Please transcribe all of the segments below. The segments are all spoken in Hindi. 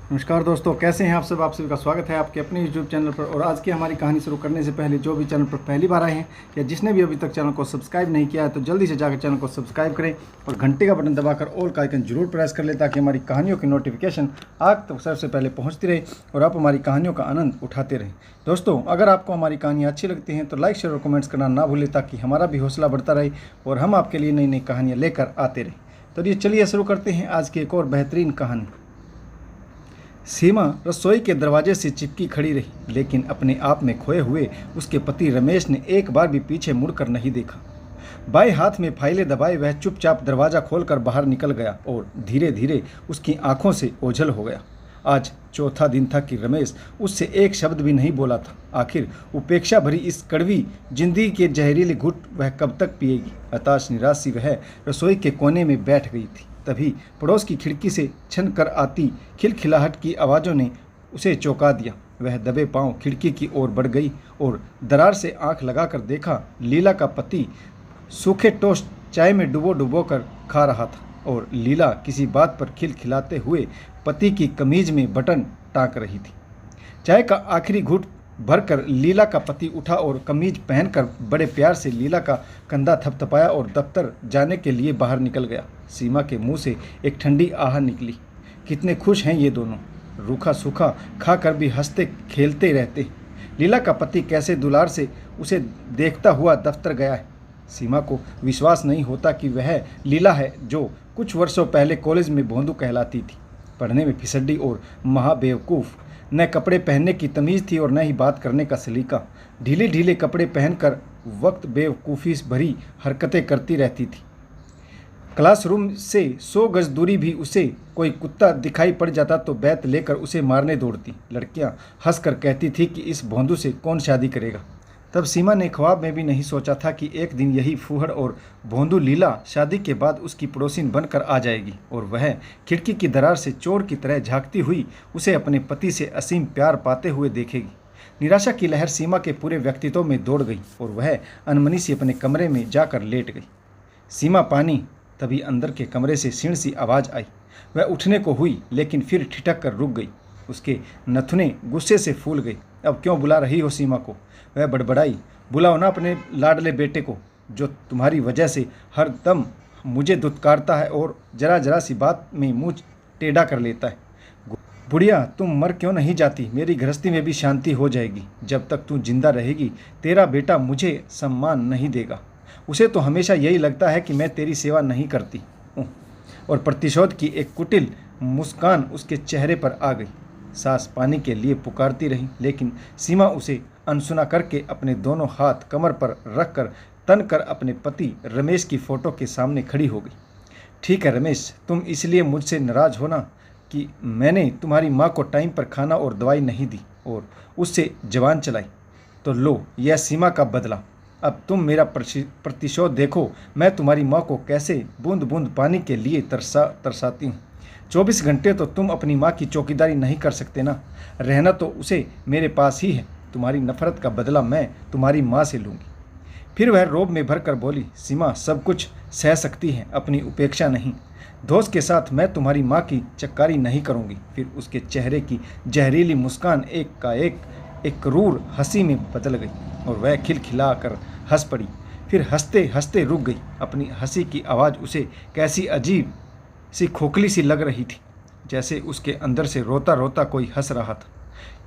नमस्कार दोस्तों, कैसे हैं आप सब। आप सभी का स्वागत है आपके अपने YouTube चैनल पर। और आज की हमारी कहानी शुरू करने से पहले जो भी चैनल पर पहली बार आए हैं या जिसने भी अभी तक चैनल को सब्सक्राइब नहीं किया है तो जल्दी से जाकर चैनल को सब्सक्राइब करें और घंटे का बटन दबाकर ऑल का आइकन जरूर प्रेस कर लें ताकि हमारी कहानियों की नोटिफिकेशन आप तक सबसे पहले पहुँचती रहे और आप हमारी कहानियों का आनंद उठाते रहें। दोस्तों, अगर आपको हमारी कहानियाँ अच्छी लगती हैं तो लाइक, शेयर और कमेंट्स करना ना भूलें ताकि हमारा भी हौसला बढ़ता रहे और हम आपके लिए नई नई कहानियाँ लेकर आते रहें। तो ये चलिए शुरू करते हैं आज की एक और बेहतरीन कहानी। सीमा रसोई के दरवाजे से चिपकी खड़ी रही, लेकिन अपने आप में खोए हुए उसके पति रमेश ने एक बार भी पीछे मुड़कर नहीं देखा। बाएं हाथ में फाइलें दबाए वह चुपचाप दरवाज़ा खोलकर बाहर निकल गया और धीरे धीरे उसकी आंखों से ओझल हो गया। आज चौथा दिन था कि रमेश उससे एक शब्द भी नहीं बोला था। आखिर उपेक्षा भरी इस कड़वी जिंदगी के जहरीले घुट वह कब तक पिएगी। हताश निराश सी वह रसोई के कोने में बैठ गई थी। तभी पड़ोस की खिड़की से छन कर आती खिलखिलाहट की आवाज़ों ने उसे चौंका दिया। वह दबे पांव खिड़की की ओर बढ़ गई और दरार से आंख लगाकर देखा लीला का पति सूखे टोस्ट चाय में डुबो कर खा रहा था और लीला किसी बात पर खिलखिलाते हुए पति की कमीज में बटन टाँक रही थी। चाय का आखिरी घूंट भरकर लीला का पति उठा और कमीज पहनकर बड़े प्यार से लीला का कंधा थपथपाया और दफ्तर जाने के लिए बाहर निकल गया। सीमा के मुंह से एक ठंडी आह निकली। कितने खुश हैं ये दोनों, रूखा सूखा खाकर भी हंसते खेलते रहते। लीला का पति कैसे दुलार से उसे देखता हुआ दफ्तर गया है। सीमा को विश्वास नहीं होता कि वह लीला है जो कुछ वर्षों पहले कॉलेज में भोंदू कहलाती थी। पढ़ने में फिसड्डी और महाबेवकूफ़, न कपड़े पहनने की तमीज़ थी और न ही बात करने का सलीका। ढीले ढीले कपड़े पहनकर वक्त बेवकूफ़ी भरी हरकतें करती रहती थी। क्लासरूम से 100 गज दूरी भी उसे कोई कुत्ता दिखाई पड़ जाता तो बैत लेकर उसे मारने दौड़ती। लड़कियां हंसकर कहती थी कि इस भोंदू से कौन शादी करेगा। तब सीमा ने ख्वाब में भी नहीं सोचा था कि एक दिन यही फूहड़ और भोंदू लीला शादी के बाद उसकी पड़ोसिन बनकर आ जाएगी और वह खिड़की की दरार से चोर की तरह झांकती हुई उसे अपने पति से असीम प्यार पाते हुए देखेगी। निराशा की लहर सीमा के पूरे व्यक्तित्व में दौड़ गई और वह अनमनी से अपने कमरे में जाकर लेट गई। सीमा पानी। तभी अंदर के कमरे से क्षीण सी आवाज़ आई। वह उठने को हुई लेकिन फिर ठिठक कर रुक गई। उसके नथुने गुस्से से फूल गए। अब क्यों बुला रही हो सीमा को? वह बड़बड़ाई। बुलाओ ना अपने लाडले बेटे को जो तुम्हारी वजह से हर दम मुझे दुत्कारता है और जरा जरा सी बात में मुँह टेढ़ा कर लेता है। बुढ़िया, तुम मर क्यों नहीं जाती? मेरी गृहस्थी में भी शांति हो जाएगी। जब तक तू जिंदा रहेगी तेरा बेटा मुझे सम्मान नहीं देगा। उसे तो हमेशा यही लगता है कि मैं तेरी सेवा नहीं करती। और प्रतिशोध की एक कुटिल मुस्कान उसके चेहरे पर आ गई। सास पानी के लिए पुकारती रही लेकिन सीमा उसे अनसुना करके अपने दोनों हाथ कमर पर रखकर तन कर अपने पति रमेश की फ़ोटो के सामने खड़ी हो गई। ठीक है रमेश, तुम इसलिए मुझसे नाराज़ हो ना कि मैंने तुम्हारी माँ को टाइम पर खाना और दवाई नहीं दी और उससे जवान चलाई। तो लो, यह सीमा का बदला। अब तुम मेरा प्रतिशोध देखो। मैं तुम्हारी माँ को कैसे बूंद बूंद पानी के लिए तरसाती हूँ। 24 घंटे तो तुम अपनी माँ की चौकीदारी नहीं कर सकते ना। रहना तो उसे मेरे पास ही है। तुम्हारी नफरत का बदला मैं तुम्हारी माँ से लूँगी। फिर वह रोब में भर कर बोली, सीमा सब कुछ सह सकती है, अपनी उपेक्षा नहीं। दोस्त के साथ मैं तुम्हारी माँ की चक्कारी नहीं करूँगी। फिर उसके चेहरे की जहरीली मुस्कान एक क्रूर हंसी में बदल गई और वह खिलखिला कर हंस पड़ी। फिर हंसते हंसते रुक गई। अपनी हंसी की आवाज़ उसे कैसी अजीब सी खोखली सी लग रही थी, जैसे उसके अंदर से रोता रोता कोई हंस रहा था।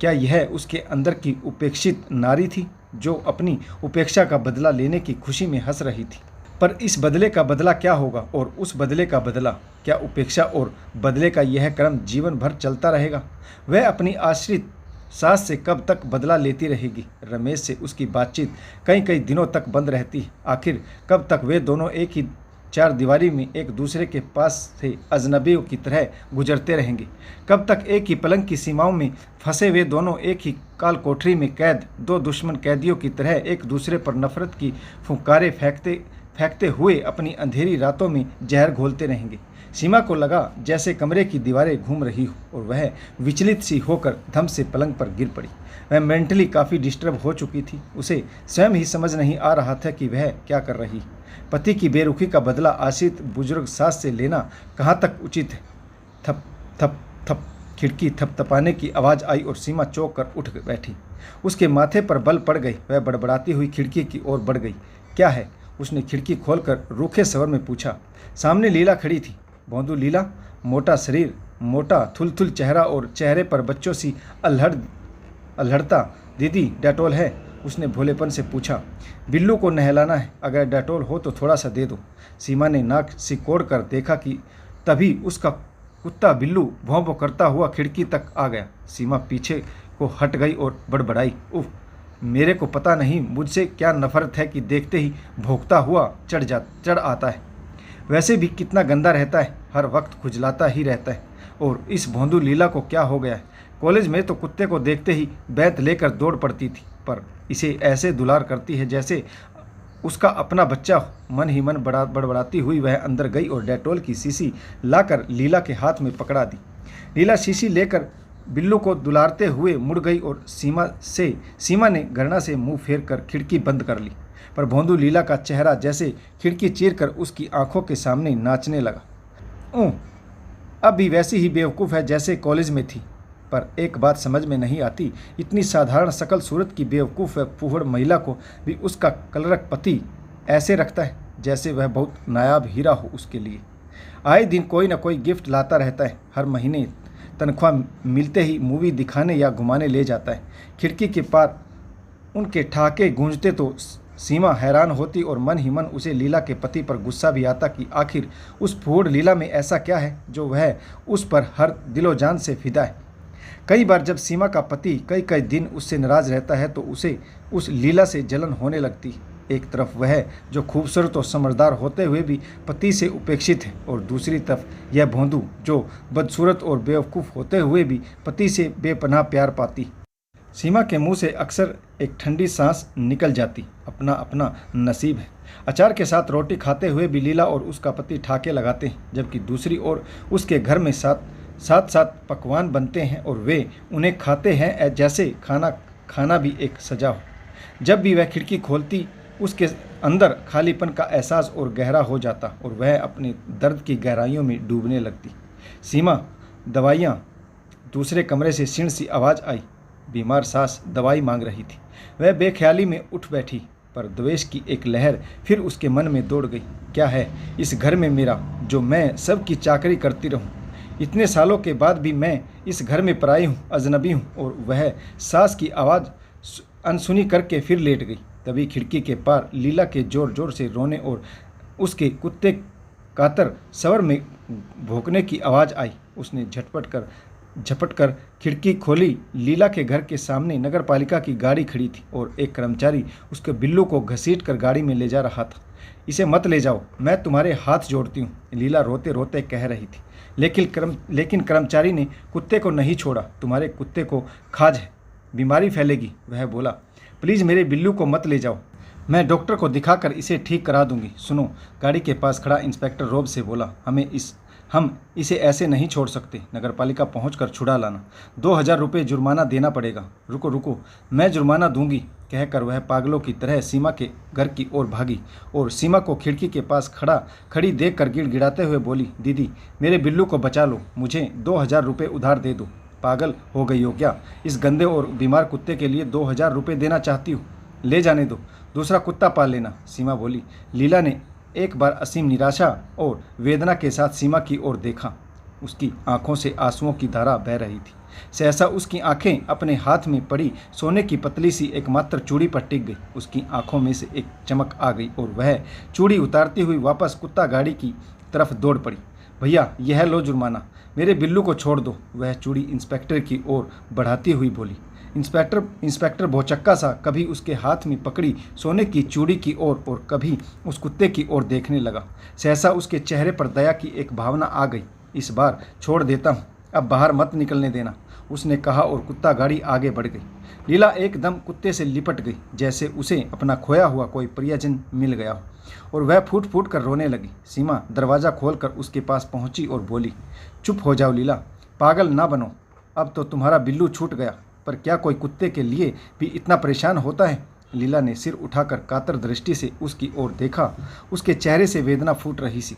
क्या यह उसके अंदर की उपेक्षित नारी थी जो अपनी उपेक्षा का बदला लेने की खुशी में हंस रही थी? पर इस बदले का बदला क्या होगा और उस बदले का बदला क्या? उपेक्षा और बदले का यह क्रम जीवन भर चलता रहेगा? वह अपनी आश्रित सास से कब तक बदला लेती रहेगी? रमेश से उसकी बातचीत कई दिनों तक बंद रहती। आखिर कब तक वे दोनों एक ही चार दीवारी में एक दूसरे के पास से अजनबियों की तरह गुजरते रहेंगे? कब तक एक ही पलंग की सीमाओं में फंसे वे दोनों एक ही काल कोठरी में कैद दो दुश्मन कैदियों की तरह एक दूसरे पर नफरत की फुंकारें फेंकते हुए अपनी अंधेरी रातों में जहर घोलते रहेंगे? सीमा को लगा जैसे कमरे की दीवारें घूम रही हो और वह विचलित सी होकर धम से पलंग पर गिर पड़ी। वह मेंटली काफ़ी डिस्टर्ब हो चुकी थी। उसे स्वयं ही समझ नहीं आ रहा था कि वह क्या कर रही है। पति की बेरुखी का बदला आश्रित बुजुर्ग सास से लेना कहाँ तक उचित है। थप थप थप खिड़की थपथपाने की आवाज़ आई और सीमा चौंक कर उठ बैठी। उसके माथे पर बल पड़ गई। वह बड़बड़ाती हुई खिड़की की ओर बढ़ गई। क्या है? उसने खिड़की खोलकर रूखे स्वर में पूछा। सामने लीला खड़ी थी। भोंदू लीला, मोटा शरीर, मोटा थुलथुल चेहरा और चेहरे पर बच्चों सी अल्हड़ता। दीदी डेटोल है? उसने भोलेपन से पूछा। बिल्लू को नहलाना है, अगर डेटोल हो तो थोड़ा सा दे दो। सीमा ने नाक सिकोड़ कर देखा कि तभी उसका कुत्ता बिल्लू भौं भौं करता हुआ खिड़की तक आ गया। सीमा पीछे को हट गई और बड़बड़ाई, उफ, मेरे को पता नहीं मुझसे क्या नफरत है कि देखते ही भौंकता हुआ चढ़ आता है। वैसे भी कितना गंदा रहता है, हर वक्त खुजलाता ही रहता है। और इस भोंदू लीला को क्या हो गया है? कॉलेज में तो कुत्ते को देखते ही बैत लेकर दौड़ पड़ती थी, पर इसे ऐसे दुलार करती है जैसे उसका अपना बच्चा हो। मन ही मन बड़बड़ाती हुई वह अंदर गई और डेटोल की शीशी लाकर लीला के हाथ में पकड़ा दी। लीला शीशी लेकर बिल्लू को दुलारते हुए मुड़ गई और सीमा ने घृणा से मुंह फेर कर खिड़की बंद कर ली। पर भोंदू लीला का चेहरा जैसे खिड़की चीर कर उसकी आंखों के सामने नाचने लगा। अब भी वैसी ही बेवकूफ़ है जैसे कॉलेज में थी। पर एक बात समझ में नहीं आती, इतनी साधारण शकल सूरत की बेवकूफ़ व फूहड़ महिला को भी उसका कलरक पति ऐसे रखता है जैसे वह बहुत नायाब हीरा हो उसके लिए। आए दिन कोई न कोई गिफ्ट लाता रहता है। हर महीने तनख्वाह मिलते ही मूवी दिखाने या घुमाने ले जाता है। खिड़की के पार उनके ठहाके गूंजते तो सीमा हैरान होती और मन ही मन उसे लीला के पति पर गुस्सा भी आता कि आखिर उस फूहड़ लीला में ऐसा क्या है जो वह उस पर हर दिलो जान से फिदा है। कई बार जब सीमा का पति कई कई दिन उससे नाराज रहता है तो उसे उस लीला से जलन होने लगती है। एक तरफ वह जो खूबसूरत और समझदार होते हुए भी पति से उपेक्षित है और दूसरी तरफ यह भोंदू जो बदसूरत और बेवकूफ़ होते हुए भी पति से बेपनाह प्यार पाती। सीमा के मुंह से अक्सर एक ठंडी सांस निकल जाती। अपना अपना नसीब है। अचार के साथ रोटी खाते हुए भी लीला और उसका पति ठाके लगाते हैं, जबकि दूसरी ओर उसके घर में साथ पकवान बनते हैं और वे उन्हें खाते हैं जैसे खाना भी एक सजा हो। जब भी वह खिड़की खोलती उसके अंदर खालीपन का एहसास और गहरा हो जाता और वह अपने दर्द की गहराइयों में डूबने लगती। सीमा, दवाइयाँ। दूसरे कमरे से क्षीण सी आवाज़ आई। बीमार सास दवाई मांग रही थी। वह बेख्याली में उठ बैठी, पर द्वेष की एक लहर फिर उसके मन में दौड़ गई। क्या है इस घर में मेरा जो मैं सबकी चाकरी करती रहूं? इतने सालों के बाद भी मैं इस घर में पराई हूँ, अजनबी हूँ। और वह सास की आवाज़ अनसुनी करके फिर लेट गई। तभी खिड़की के पार लीला के जोर जोर से रोने और उसके कुत्ते कातर स्वर में भौंकने की आवाज़ आई। उसने झपट कर खिड़की खोली। लीला के घर के सामने नगर पालिका की गाड़ी खड़ी थी और एक कर्मचारी उसके बिल्लू को घसीट कर गाड़ी में ले जा रहा था। इसे मत ले जाओ, मैं तुम्हारे हाथ जोड़ती हूँ, लीला रोते रोते कह रही थी। लेकिन कर्मचारी ने कुत्ते को नहीं छोड़ा। तुम्हारे कुत्ते को खाज है, बीमारी फैलेगी, वह बोला। प्लीज़ मेरे बिल्लू को मत ले जाओ, मैं डॉक्टर को दिखाकर इसे ठीक करा दूंगी। सुनो, गाड़ी के पास खड़ा इंस्पेक्टर रोब से बोला, हम इसे ऐसे नहीं छोड़ सकते। नगरपालिका पहुंचकर छुड़ा लाना। 2000 रुपये जुर्माना देना पड़ेगा। रुको, मैं जुर्माना दूंगी, कहकर वह पागलों की तरह सीमा के घर की ओर भागी और सीमा को खिड़की के पास खड़ी देखकर गिड़गिड़ाते हुए बोली, दीदी मेरे बिल्लू को बचा लो, मुझे 2000 रुपये उधार दे दो। पागल हो गई हो क्या? इस गंदे और बीमार कुत्ते के लिए 2000 रुपये देना चाहती हो? ले जाने दो, दूसरा कुत्ता पाल लेना, सीमा बोली। लीला ने एक बार असीम निराशा और वेदना के साथ सीमा की ओर देखा। उसकी आंखों से आंसुओं की धारा बह रही थी। सहसा उसकी आंखें अपने हाथ में पड़ी सोने की पतली सी एकमात्र चूड़ी पर टिक गई। उसकी आंखों में से एक चमक आ गई और वह चूड़ी उतारती हुई वापस कुत्ता गाड़ी की तरफ दौड़ पड़ी। भैया यह लो जुर्माना, मेरे बिल्लू को छोड़ दो, वह चूड़ी इंस्पेक्टर की ओर बढ़ाती हुई बोली। इंस्पेक्टर भौचक्का सा कभी उसके हाथ में पकड़ी सोने की चूड़ी की ओर और कभी उस कुत्ते की ओर देखने लगा। सहसा उसके चेहरे पर दया की एक भावना आ गई। इस बार छोड़ देता हूँ, अब बाहर मत निकलने देना, उसने कहा और कुत्ता गाड़ी आगे बढ़ गई। लीला एकदम कुत्ते से लिपट गई, जैसे उसे अपना खोया हुआ कोई प्रियजन मिल गया हो। और वह फूट फूट कर रोने लगी। सीमा दरवाज़ा खोलकर उसके पास पहुंची और बोली, चुप हो जाओ लीला, पागल ना बनो। अब तो तुम्हारा बिल्लू छूट गया, पर क्या कोई कुत्ते के लिए भी इतना परेशान होता है? लीला ने सिर उठाकर कातर दृष्टि से उसकी ओर देखा। उसके चेहरे से वेदना फूट रही सी।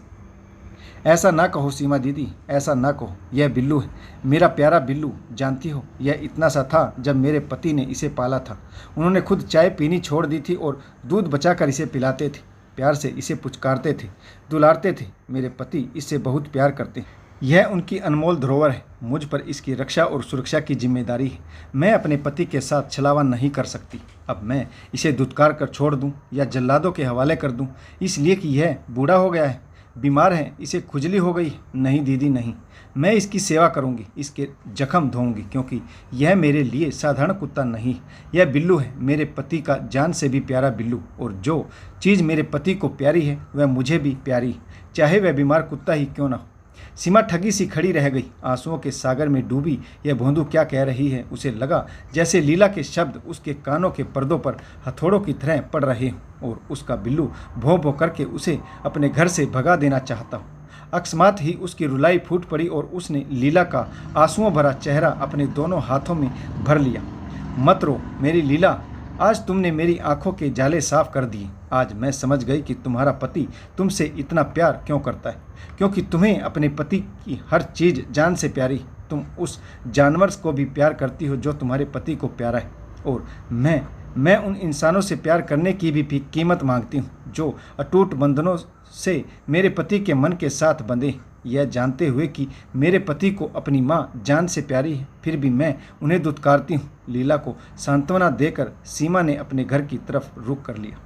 ऐसा ना कहो सीमा दीदी, ऐसा ना कहो। यह बिल्लू है, मेरा प्यारा बिल्लू। जानती हो, यह इतना सा था जब मेरे पति ने इसे पाला था। उन्होंने खुद चाय पीनी छोड़ दी थी और दूध बचाकर इसे पिलाते थे। प्यार से इसे पुचकारते थे, दुलारते थे। मेरे पति इससे बहुत प्यार करते हैं। यह उनकी अनमोल धरोहर है। मुझ पर इसकी रक्षा और सुरक्षा की जिम्मेदारी है। मैं अपने पति के साथ छलावा नहीं कर सकती। अब मैं इसे दुत्कार कर छोड़ दूं या जल्लादों के हवाले कर दूं, इसलिए कि यह बूढ़ा हो गया है, बीमार है, इसे खुजली हो गई? नहीं दीदी नहीं, मैं इसकी सेवा करूंगी, इसके जख्म धोऊंगी, क्योंकि यह मेरे लिए साधारण कुत्ता नहीं। यह बिल्लू है, मेरे पति का जान से भी प्यारा बिल्लू। और जो चीज़ मेरे पति को प्यारी है वह मुझे भी प्यारी, चाहे वह बीमार कुत्ता ही क्यों ना हो। सीमा ठगी सी खड़ी रह गई। आंसुओं के सागर में डूबी यह भोंदू क्या कह रही है? उसे लगा जैसे लीला के शब्द उसके कानों के पर्दों पर हथौड़ों की तरह पड़ रहे हों और उसका बिल्लू भौं भौं करके उसे अपने घर से भगा देना चाहता हो। अकस्मात ही उसकी रुलाई फूट पड़ी और उसने लीला का आंसुओं भरा चेहरा अपने दोनों हाथों में भर लिया। मत रो मेरी लीला, आज तुमने मेरी आंखों के जाले साफ कर दिए। आज मैं समझ गई कि तुम्हारा पति तुमसे इतना प्यार क्यों करता है, क्योंकि तुम्हें अपने पति की हर चीज़ जान से प्यारी। तुम उस जानवर को भी प्यार करती हो जो तुम्हारे पति को प्यारा है। और मैं उन इंसानों से प्यार करने की भी कीमत मांगती हूँ जो अटूट बंधनों से मेरे पति के मन के साथ बंधे, यह जानते हुए कि मेरे पति को अपनी माँ जान से प्यारी है, फिर भी मैं उन्हें दुत्कारती हूँ। लीला को सांत्वना देकर सीमा ने अपने घर की तरफ रुख कर लिया।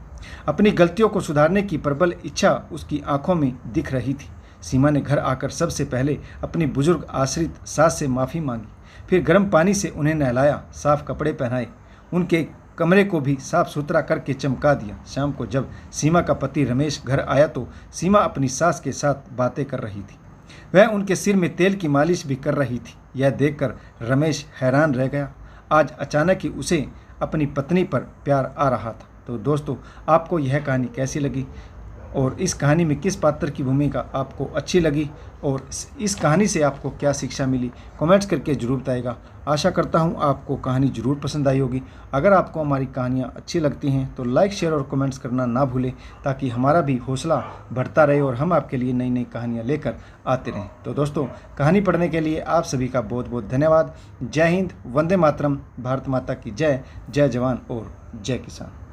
अपनी गलतियों को सुधारने की प्रबल इच्छा उसकी आंखों में दिख रही थी। सीमा ने घर आकर सबसे पहले अपनी बुजुर्ग आश्रित सास से माफ़ी मांगी, फिर गर्म पानी से उन्हें नहलाया, साफ कपड़े पहनाए, उनके कमरे को भी साफ सुथरा करके चमका दिया। शाम को जब सीमा का पति रमेश घर आया तो सीमा अपनी सास के साथ बातें कर रही थी। वह उनके सिर में तेल की मालिश भी कर रही थी। यह देखकर रमेश हैरान रह गया। आज अचानक ही उसे अपनी पत्नी पर प्यार आ रहा था। तो दोस्तों, आपको यह कहानी कैसी लगी और इस कहानी में किस पात्र की भूमिका आपको अच्छी लगी और इस कहानी से आपको क्या शिक्षा मिली, कमेंट्स करके ज़रूर बताइएगा। आशा करता हूँ आपको कहानी ज़रूर पसंद आई होगी। अगर आपको हमारी कहानियाँ अच्छी लगती हैं तो लाइक, शेयर और कमेंट्स करना ना भूलें, ताकि हमारा भी हौसला बढ़ता रहे और हम आपके लिए नई नई कहानियाँ लेकर आते रहें। तो दोस्तों, कहानी पढ़ने के लिए आप सभी का बहुत बहुत धन्यवाद। जय हिंद, वंदे मातरम, भारत माता की जय। जय जवान और जय किसान।